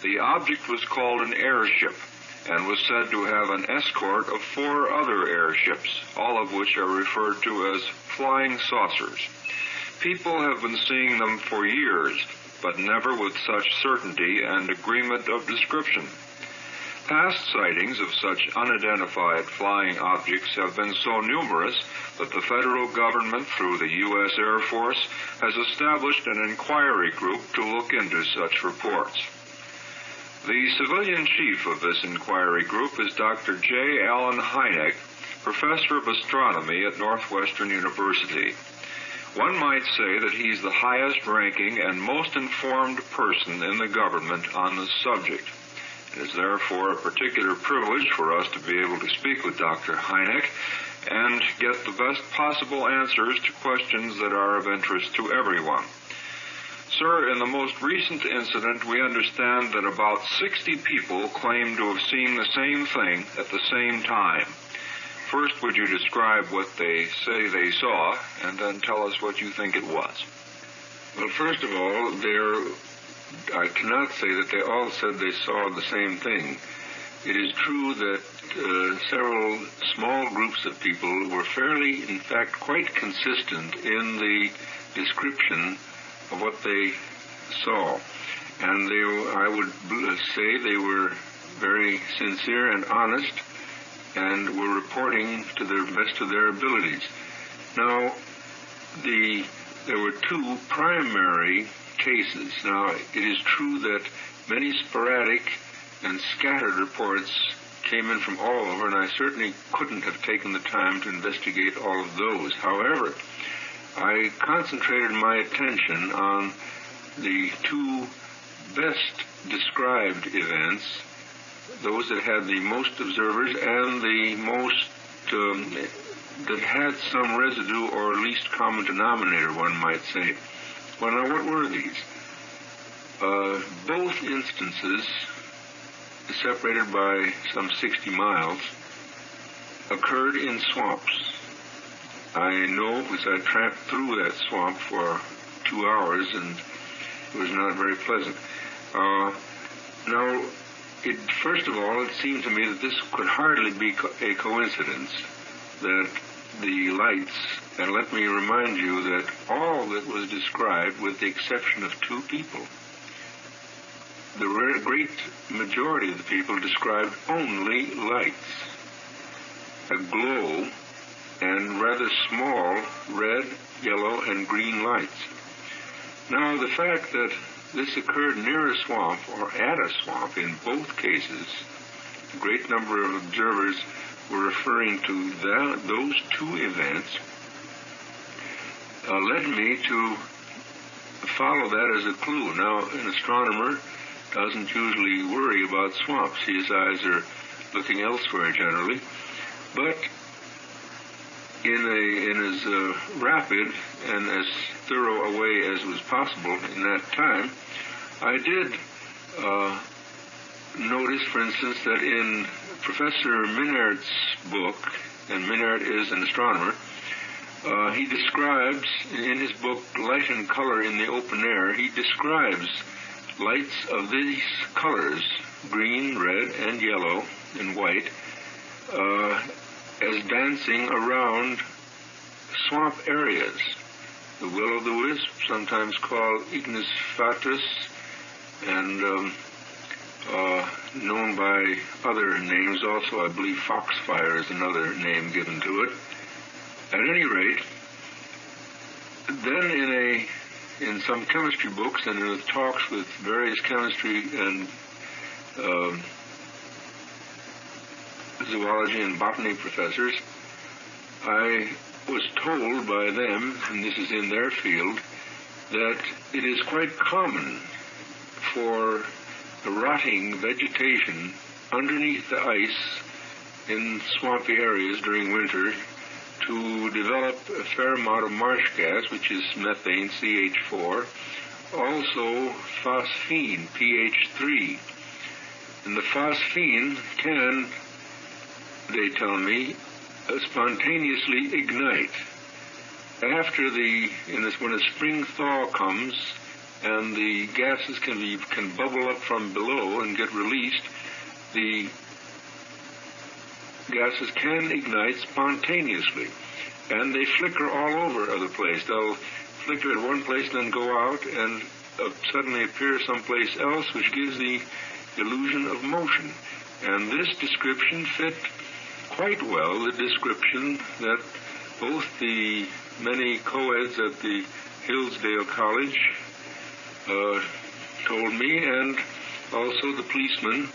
The object was called an airship and was said to have an escort of 4 other airships, all of which are referred to as flying saucers. People have been seeing them for years, but never with such certainty and agreement of description. Past sightings of such unidentified flying objects have been so numerous that the federal government, through the U.S. Air Force, has established an inquiry group to look into such reports. The civilian chief of this inquiry group is Dr. J. Allen Hynek, professor of astronomy at Northwestern University. One might say that he's the highest-ranking and most informed person in the government on this subject. It is therefore a particular privilege for us to be able to speak with Dr. Hynek and get the best possible answers to questions that are of interest to everyone. Sir, in the most recent incident, we understand that about 60 people claim to have seen the same thing at the same time. First, would you describe what they say they saw, and then tell us what you think it was? Well, first of all, I cannot say that they all said they saw the same thing. It is true that several small groups of people were fairly, in fact, quite consistent in the description of what they saw. And I would say they were very sincere and honest and were reporting to the best of their abilities. Now, there were 2 primary cases. Now, it is true that many sporadic and scattered reports came in from all over, and I certainly couldn't have taken the time to investigate all of those. However, I concentrated my attention on the 2 best described events, those that had the most observers and the most that had some residue or least common denominator, one might say. Well, now, what were these? Both instances, separated by some 60 miles, occurred in swamps. I know because I tramped through that swamp for 2 hours, and it was not very pleasant. Now, first of all, it seemed to me that this could hardly be a coincidence, that the lights, and let me remind you that all that was described, with the exception of 2 people, the great majority of the people described only lights, a glow, and rather small red, yellow, and green lights. Now, the fact that this occurred near a swamp or at a swamp in both cases, a great number of observers were referring to those 2 events, led me to follow that as a clue. Now, an astronomer doesn't usually worry about swamps. His eyes are looking elsewhere generally. But in as rapid and as thorough a way as was possible in that time, I did notice, for instance, that in Professor Minard's book, and Minard is an astronomer, he describes, in his book, Light and Color in the Open Air, he describes lights of these colors, green, red, and yellow, and white, as dancing around swamp areas. The will-o'-the-wisp, sometimes called ignis fatuus, and known by other names also. I believe foxfire is another name given to it. At any rate, then in some chemistry books and in talks with various chemistry and zoology and botany professors, I was told by them, and this is in their field, that it is quite common for the rotting vegetation underneath the ice in swampy areas during winter to develop a fair amount of marsh gas, which is methane, CH4, also phosphine, pH3. And the phosphine can, they tell me, spontaneously ignite. After when a spring thaw comes, and the gases can bubble up from below and get released. The gases can ignite spontaneously, and they flicker all over the place. They'll flicker at one place, then go out, and suddenly appear someplace else, which gives the illusion of motion. And this description fit quite well the description that both the many co-eds at the Hillsdale College told me, and also the policemen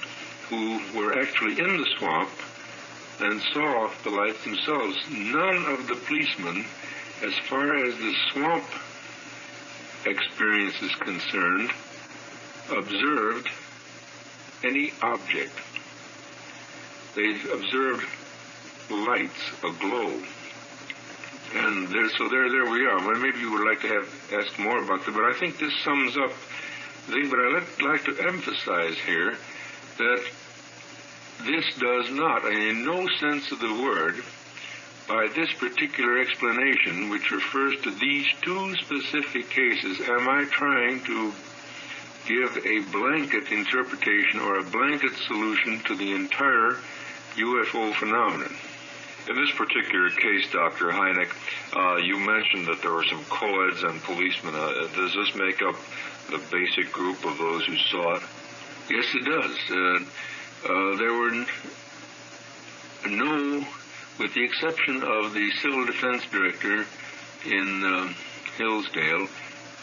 who were actually in the swamp and saw the lights themselves. None of the policemen, as far as the swamp experience is concerned, observed any object. They observed lights aglow. And there we are. Well, maybe you would like to have asked more about that, but I think this sums up the thing. But I'd like to emphasize here that this does not, in no sense of the word, by this particular explanation, which refers to these two specific cases, am I trying to give a blanket interpretation or a blanket solution to the entire UFO phenomenon. In this particular case, Dr. Hynek, you mentioned that there were some co-eds and policemen. Does this make up the basic group of those who saw it? Yes, it does. There were no, with the exception of the Civil Defense Director in Hillsdale,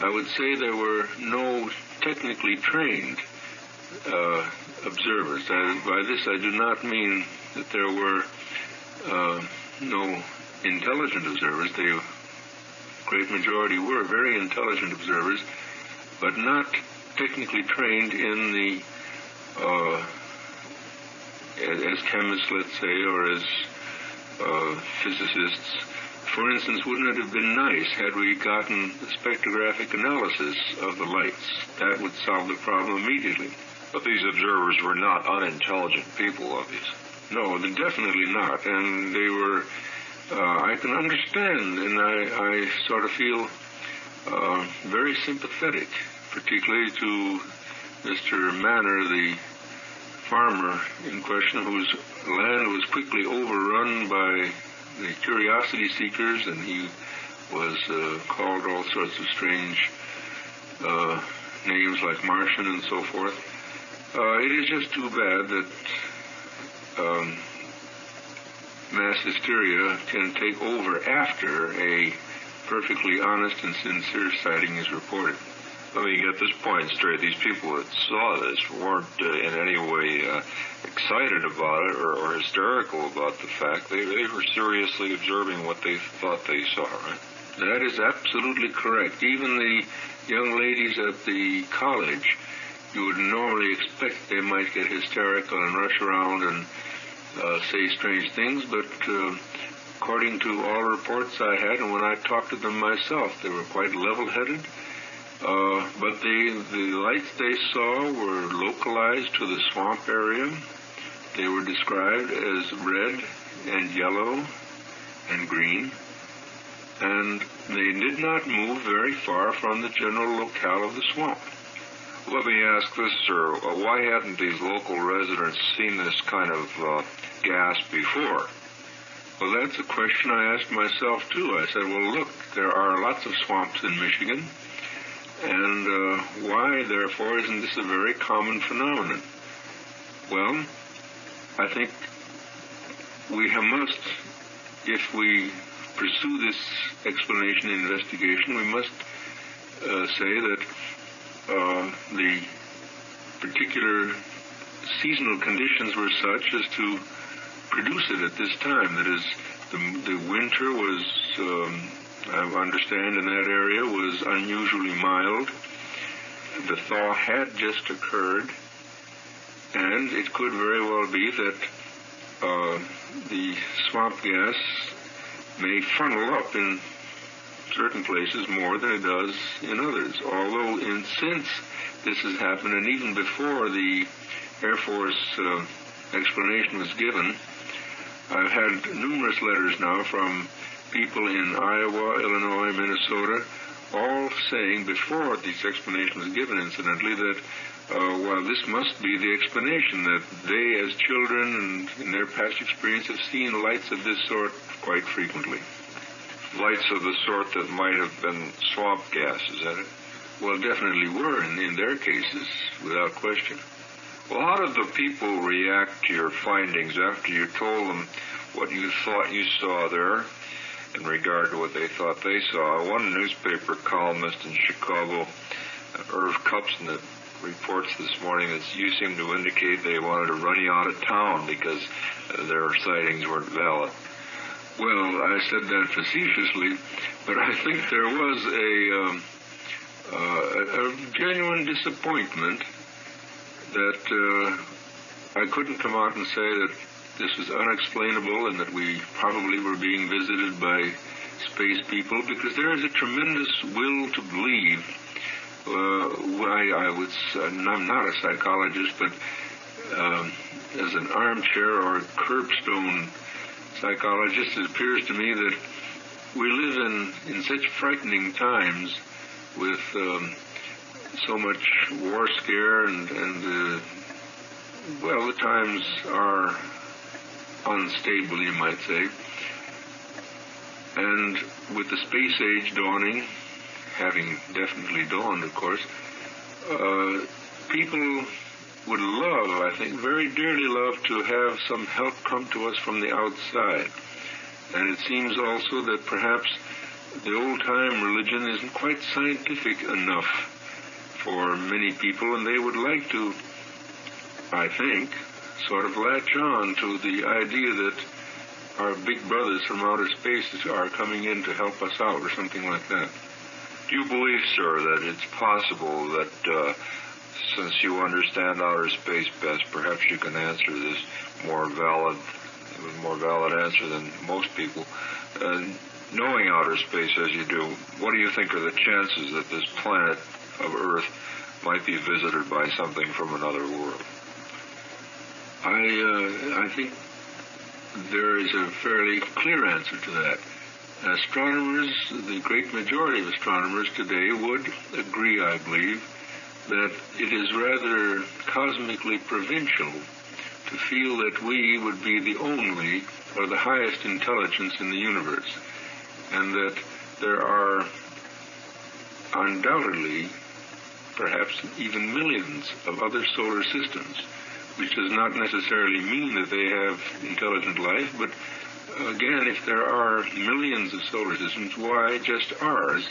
I would say there were no technically trained observers. By this I do not mean that there were no intelligent observers. The great majority were very intelligent observers, but not technically trained in the, as chemists, let's say, or as physicists. For instance, wouldn't it have been nice had we gotten the spectrographic analysis of the lights? That would solve the problem immediately. But these observers were not unintelligent people, obviously. No, they're definitely not. And they were, I can understand, and I sort of feel very sympathetic, particularly to Mr. Manor, the farmer in question, whose land was quickly overrun by the curiosity seekers, and he was called all sorts of strange names like Martian and so forth. It is just too bad that mass hysteria can take over after a perfectly honest and sincere sighting is reported. Let me get this point straight. These people that saw this weren't in any way excited about it or hysterical about the fact. They were seriously observing what they thought they saw, right? That is absolutely correct. Even the young ladies at the college, you would normally expect they might get hysterical and rush around and say strange things, but according to all reports I had, and when I talked to them myself, they were quite level-headed. But the lights they saw were localized to the swamp area. They were described as red and yellow and green, and they did not move very far from the general locale of the swamp. Let me ask this, sir. Why hadn't these local residents seen this kind of gas before? Well, that's a question I asked myself, too. I said, well, look, there are lots of swamps in Michigan, and why, therefore, isn't this a very common phenomenon? Well, I think we must, if we pursue this explanation and investigation, we must say that the particular seasonal conditions were such as to produce it at this time. That is, the winter was, I understand in that area, was unusually mild. The thaw had just occurred, and it could very well be that the swamp gas may funnel up in certain places more than it does in others. Although, since this has happened, and even before the Air Force explanation was given, I've had numerous letters now from people in Iowa, Illinois, Minnesota, all saying before this explanation was given, incidentally, that well, this must be the explanation, that they, as children and in their past experience, have seen lights of this sort quite frequently. Lights of the sort that might have been swamp gas, is that it? Well, definitely were in their cases, without question. Well, how did the people react to your findings after you told them what you thought you saw there in regard to what they thought they saw? One newspaper columnist in Chicago, Irv Kupson, reports this morning that you seem to indicate they wanted to run you out of town because their sightings weren't valid. Well, I said that facetiously, but I think there was a genuine disappointment that I couldn't come out and say that this was unexplainable and that we probably were being visited by space people, because there is a tremendous will to believe. I'm not a psychologist, but as an armchair or curbstone psychologist, it appears to me that we live in such frightening times with so much war scare and well, the times are unstable, you might say. And with the space age dawning, having definitely dawned, of course, people would love, I think, very dearly love to have some help come to us from the outside. And it seems also that perhaps the old-time religion isn't quite scientific enough for many people, and they would like to, I think, sort of latch on to the idea that our big brothers from outer space are coming in to help us out, or something like that. Do you believe, sir, that it's possible that since you understand outer space best, perhaps you can answer this with a more valid answer than most people? Knowing outer space as you do, what do you think are the chances that this planet of Earth might be visited by something from another world? I think there is a fairly clear answer to that. Astronomers, the great majority of astronomers today would agree, I believe, that it is rather cosmically provincial to feel that we would be the only or the highest intelligence in the universe, and that there are undoubtedly perhaps even millions of other solar systems, which does not necessarily mean that they have intelligent life, but again, if there are millions of solar systems, why just ours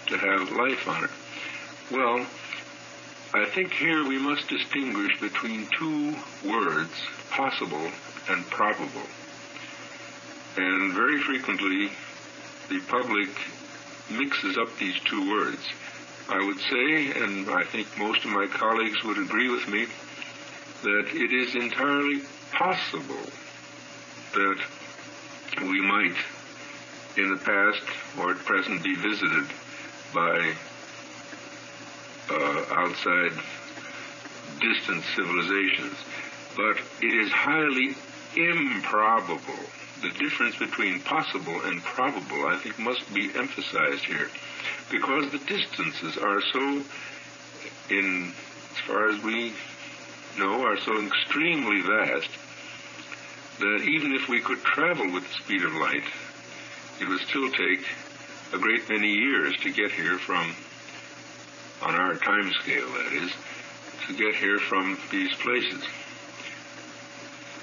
to have life on it? Well, I think here we must distinguish between two words, possible and probable. And very frequently, the public mixes up these two words. I would say, and I think most of my colleagues would agree with me, that it is entirely possible that we might, in the past or at present, be visited by outside distant civilizations. But it is highly improbable. The difference between possible and probable, I think, must be emphasized here, because the distances are so, as far as we know, are so extremely vast that even if we could travel with the speed of light, it would still take a great many years to get here from, on our time scale, that is, to get here from these places.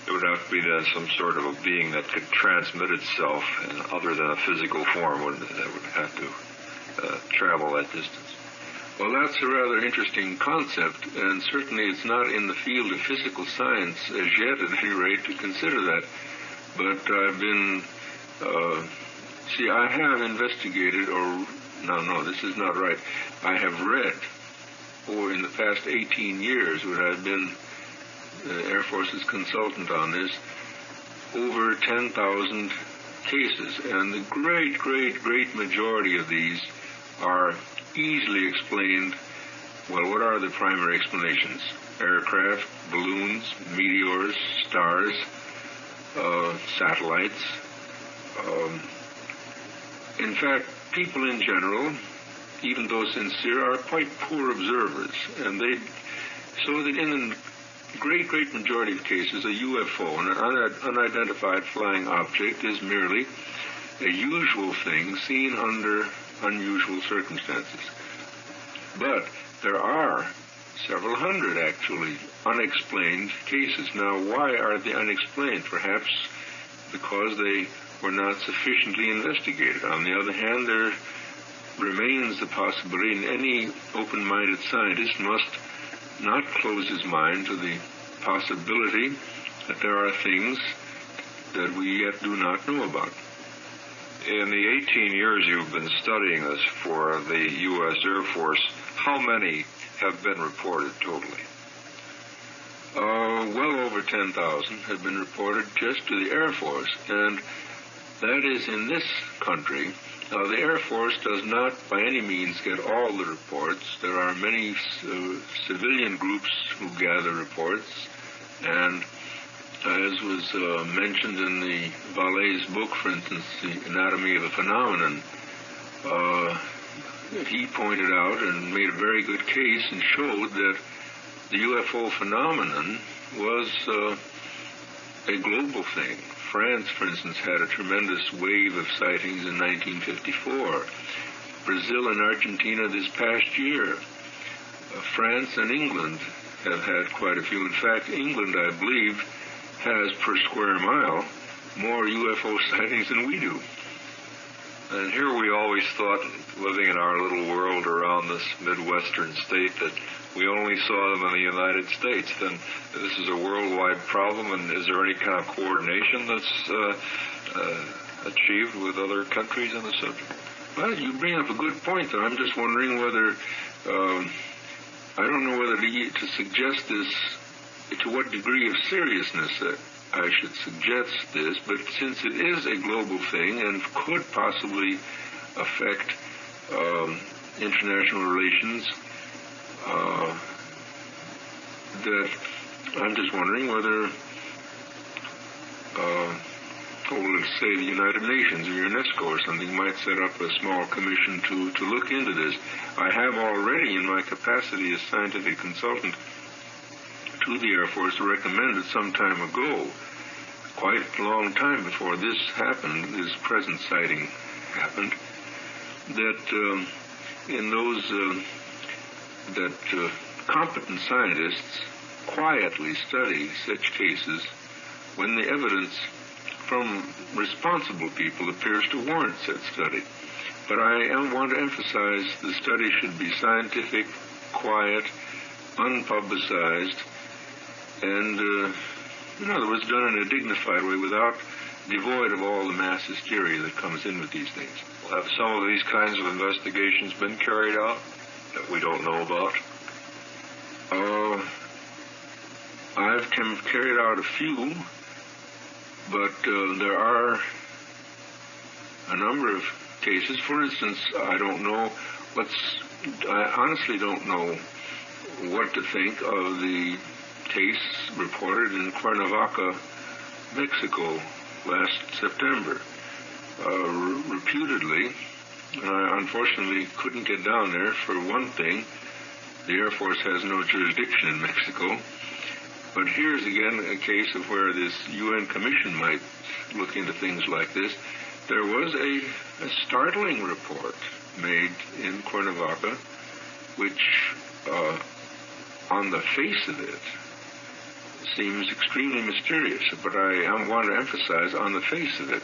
It would have to be then some sort of a being that could transmit itself other than a physical form that would have to travel that distance. Well, that's a rather interesting concept, and certainly it's not in the field of physical science as yet, at any rate, to consider that. But I've been, I have investigated, no, this is not right. I have read, in the past 18 years, when I've been the Air Force's consultant on this, over 10,000 cases, and the great majority of these are easily explained. Well, what are the primary explanations? Aircraft, balloons, meteors, stars, satellites. In fact, people in general even though sincere, are quite poor observers. And so that in a great majority of cases, a UFO, an unidentified flying object, is merely a usual thing seen under unusual circumstances. But there are several hundred, actually, unexplained cases. Now, why are they unexplained? Perhaps because they were not sufficiently investigated. On the other hand, there remains the possibility, and any open-minded scientist must not close his mind to the possibility that there are things that we yet do not know about. In the 18 years you've been studying this for the U.S. Air Force, how many have been reported totally? Well over 10,000 have been reported just to the Air Force, and that is in this country. Now, the Air Force does not by any means get all the reports. There are many civilian groups who gather reports, and as was mentioned in the Vallee's book, for instance, The Anatomy of a Phenomenon, he pointed out and made a very good case and showed that the UFO phenomenon was a global thing. France, for instance, had a tremendous wave of sightings in 1954. Brazil and Argentina this past year. France and England have had quite a few. In fact, England, I believe, has per square mile more UFO sightings than we do. And here we always thought, living in our little world around this Midwestern state, that we only saw them in the United States. Then this is a worldwide problem, and is there any kind of coordination that's achieved with other countries on the subject? Well, you bring up a good point, though. I'm just wondering whether, I don't know whether to suggest this, to what degree of seriousness I should suggest this, but since it is a global thing and could possibly affect international relations, that I'm just wondering whether, let's say the United Nations or UNESCO or something might set up a small commission to look into this. I have already, in my capacity as scientific consultant to the Air Force, recommended some time ago, quite a long time before this happened, this present sighting happened, that in those that competent scientists quietly study such cases when the evidence from responsible people appears to warrant said study. But I want to emphasize the study should be scientific, quiet, unpublicized, and, in other words, done in a dignified way, devoid of all the mass hysteria that comes in with these things. Well, have some of these kinds of investigations been carried out that we don't know about? I've carried out a few, but there are a number of cases. For instance, I honestly don't know what to think of the case reported in Cuernavaca, Mexico, last September. Reputedly, I unfortunately couldn't get down there. For one thing, the Air Force has no jurisdiction in Mexico. But here's again a case of where this UN commission might look into things like this. There was a startling report made in Cuernavaca, which on the face of it seems extremely mysterious. But I want to emphasize, on the face of it,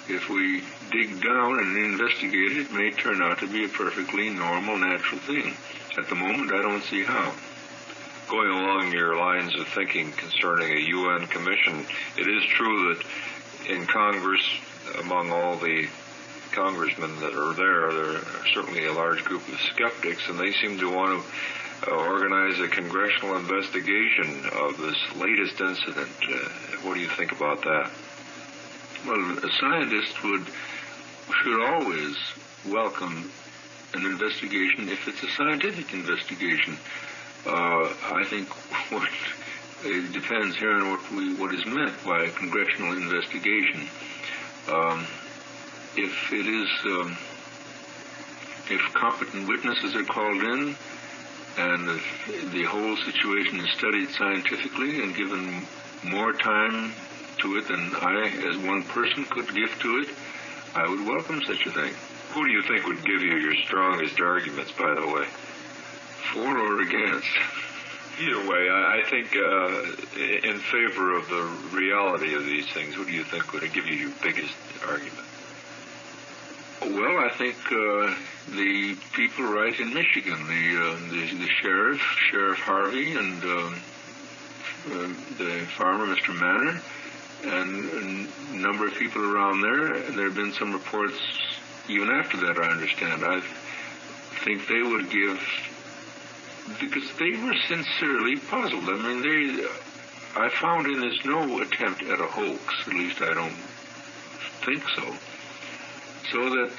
if we dig down and investigate it, it may turn out to be a perfectly normal, natural thing. At the moment, I don't see how. Going along your lines of thinking concerning a UN commission, it is true that in Congress, among all the congressmen that are there are certainly a large group of skeptics, and they seem to want to organize a congressional investigation of this latest incident. What do you think about that? Well, a scientist should always welcome an investigation if it's a scientific investigation. I think it depends here on what is meant by a congressional investigation. If it is if competent witnesses are called in, and if the whole situation is studied scientifically and given more time to it than I, as one person, could give to it, I would welcome such a thing. Who do you think would give you your strongest arguments, by the way? For or against? Either way, I think in favor of the reality of these things, who do you think would give you your biggest argument? Well, I think the people right in Michigan, the Sheriff Harvey, and the farmer, Mr. Manor, and a number of people around there. There have been some reports even after that, I understand. I think they would give, because they were sincerely puzzled. I mean, I found in this no attempt at a hoax, at least I don't think so. So that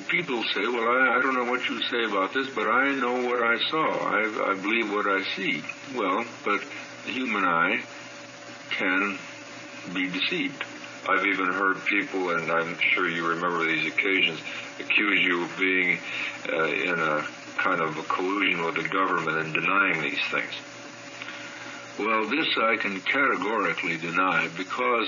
people say, well, I don't know what you say about this, but I know what I saw. I believe what I see. Well, but the human eye can be deceived. I've even heard people, and I'm sure you remember these occasions, accuse you of being in a kind of a collusion with the government in denying these things. Well, this I can categorically deny, because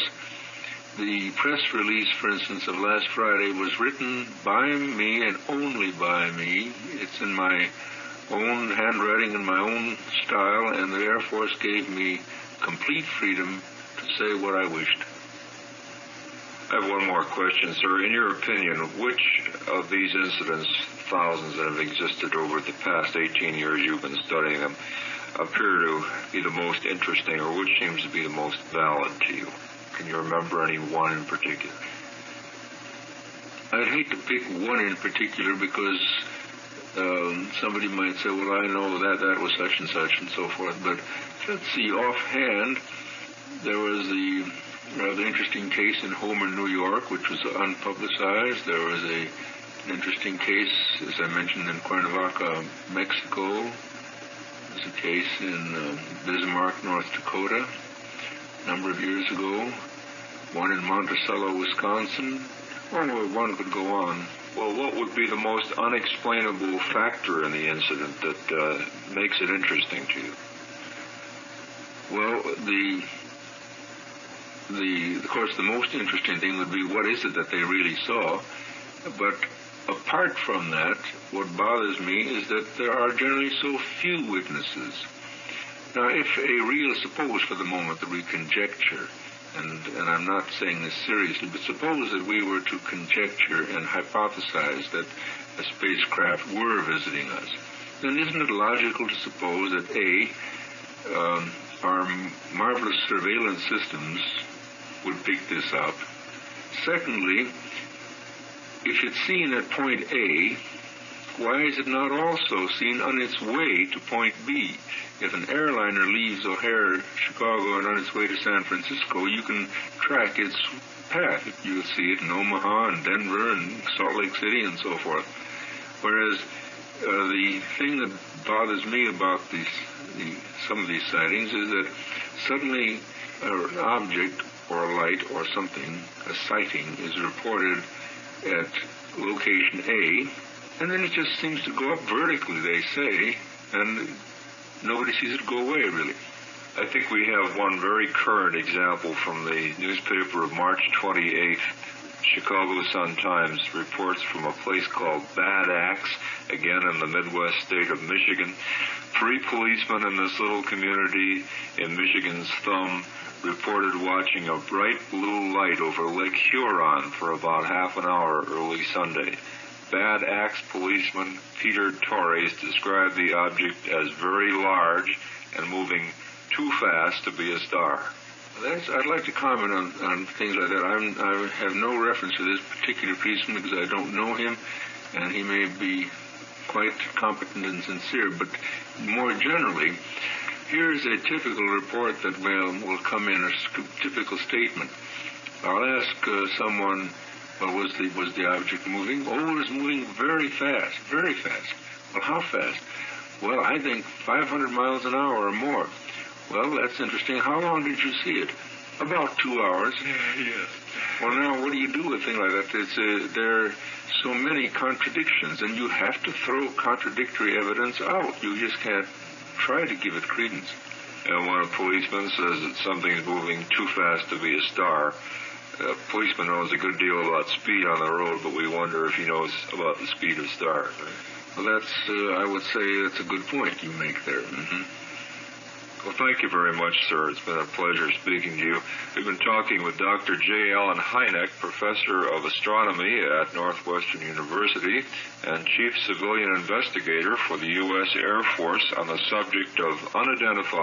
the press release, for instance, of last Friday was written by me and only by me. It's in my own handwriting and my own style, and the Air Force gave me complete freedom to say what I wished. I have one more question, sir. In your opinion, which of these incidents, thousands that have existed over the past 18 years you've been studying them, appear to be the most interesting, or which seems to be the most valid to you? Can you remember any one in particular? I'd hate to pick one in particular, because somebody might say, well, I know that was such and such and so forth. But let's see, offhand, there was the rather interesting case in Homer, New York, which was unpublicized. There was an interesting case, as I mentioned, in Cuernavaca, Mexico. There's a case in Bismarck, North Dakota, a number of years ago. One in Monticello, Wisconsin. One could go on. Well, what would be the most unexplainable factor in the incident that makes it interesting to you? Well, of course, the most interesting thing would be what is it that they really saw. But apart from that, what bothers me is that there are generally so few witnesses. Now, suppose for the moment that we conjecture, and I'm not saying this seriously, but suppose that we were to conjecture and hypothesize that a spacecraft were visiting us, then isn't it logical to suppose that our marvelous surveillance systems would pick this up? Secondly, if it's seen at point A, why is it not also seen on its way to point B? If an airliner leaves O'Hare, Chicago, and on its way to San Francisco, you can track its path. You'll see it in Omaha and Denver and Salt Lake City and so forth. Whereas the thing that bothers me about some of these sightings is that suddenly an object or a light or something, a sighting, is reported at location A, and then it just seems to go up vertically, they say, and nobody sees it go away, really. I think we have one very current example from the newspaper of March 28th. Chicago Sun-Times reports from a place called Bad Axe, again in the Midwest state of Michigan. 3 policemen in this little community in Michigan's Thumb reported watching a bright blue light over Lake Huron for about half an hour early Sunday. Bad Axe policeman Peter Torres described the object as very large and moving too fast to be a star. I'd like to comment on things like that. I have no reference to this particular policeman because I don't know him, and he may be quite competent and sincere. But more generally, here's a typical report that will come in, a typical statement. I'll ask someone, well, was the object moving? Oh, it was moving very fast, very fast. Well, how fast? Well, I think 500 miles an hour or more. Well, that's interesting. How long did you see it? About 2 hours. Yes. Well, now, what do you do with a thing like that? There are so many contradictions, and you have to throw contradictory evidence out. You just can't try to give it credence. And when a policeman says that something's moving too fast to be a star, a policeman knows a good deal about speed on the road, but we wonder if he knows about the speed of stars. Right? Well, I would say that's a good point you make there. Mm-hmm. Well, thank you very much, sir. It's been a pleasure speaking to you. We've been talking with Dr. J. Allen Hynek, Professor of Astronomy at Northwestern University and Chief Civilian Investigator for the U.S. Air Force on the subject of unidentified